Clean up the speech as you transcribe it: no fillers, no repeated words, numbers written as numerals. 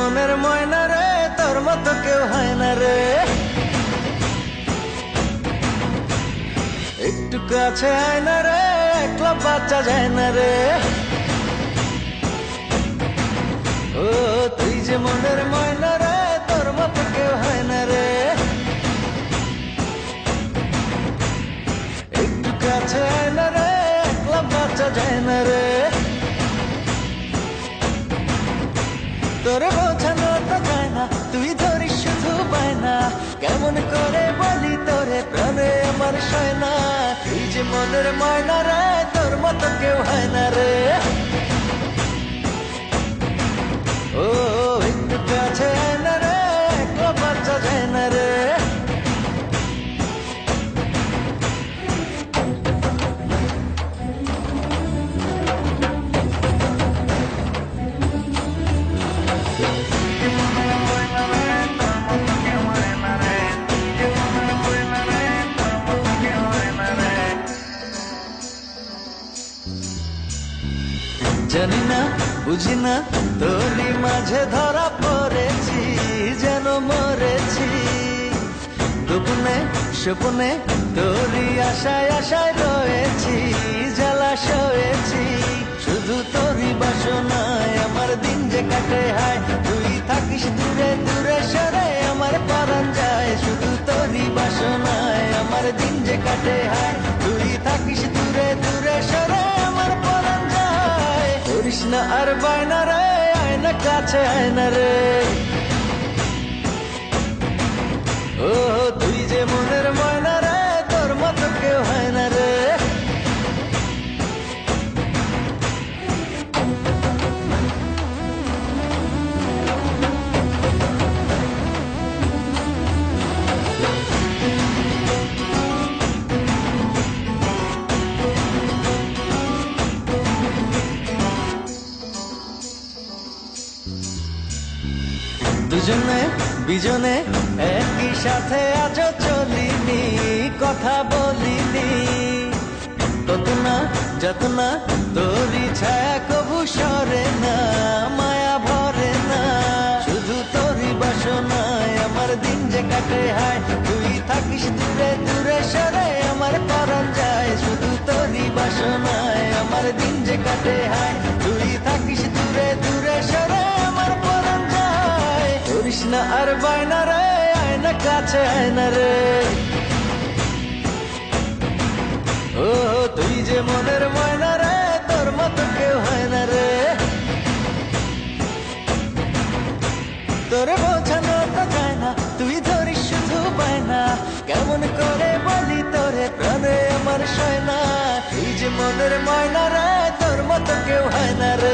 মনের ময়না রে, তোর মতো কেউ হয় না রে। একটু কাছে আয় না রে, একলা বাচ্চা যায় না রে। ও তুই যে মনের ময়না রে, তোর মতো কেউ হয় না রে। একটু কাছে আয় না রে, একলা বাচ্চা যায় না রে। তোরে বোঝানো তো যায় না, তুই ধরিস শুধু বায়না। কেমন করে বলি তোরে, প্রাণে আমার সয় না। তুই যে মনের ময়না রে, তোর মতো কেউ হয় না রে। ও একটু কাছে আয় না রে, একলা বাচ্চা যায় না রে। জানি না বুঝি না, তোরই মাঝে ধরা পড়েছি, যেন মরেছি। গোপনে স্বপনে তোরই আশায় আশায় রয়েছি, জ্বালা সয়েছি। শুধু তোরই বাসনায় আমার দিন যে কাটে হায়। তুই থাকিস দূরে দূরে সরে, আমার পরাণ যায়। শুধু তোরই বাসনায় আমার দিন যে কাটে হায়। তুই থাকিস দূরে দূরে সরে, আমার পরাণ যায়। করিস না আর বায়না রে, আয় না কাছে আয় না রে। ও তুই যে মনের ময়না রে, তোর মতো কেউ হয় না রে। দুজনে বিজনে একই সাথে আজও চলিনি, কথা বলিনি। তত না যত না তোরই ছায়া কবু সরে না, মায়া ভরে না। শুধু তোরই বাসনায় আমার দিন যে কাটে হায়। তুই থাকিস দূরে দূরে সরে, আমার পরাণ যায়। শুধু তোরই বাসনায় আমার দিন যে কাটে হায়। তুই থাকিস দূরে দূরে সরে, আমার পরাণ যায়। করিস না আর বায়না রে, আয় না কাছে আয় না রে। ও তুই যে মনের ময়না রে, তোর মতো কেউ হয় না রে। তোরে বোঝানো তো যায় না, তুই ধরিস শুধু বায়না। কেমন করে বলি তোরে, প্রাণে আমার সয় না। তুই যে মনের ময়না রে, তোর মতো কেউ হয় না রে।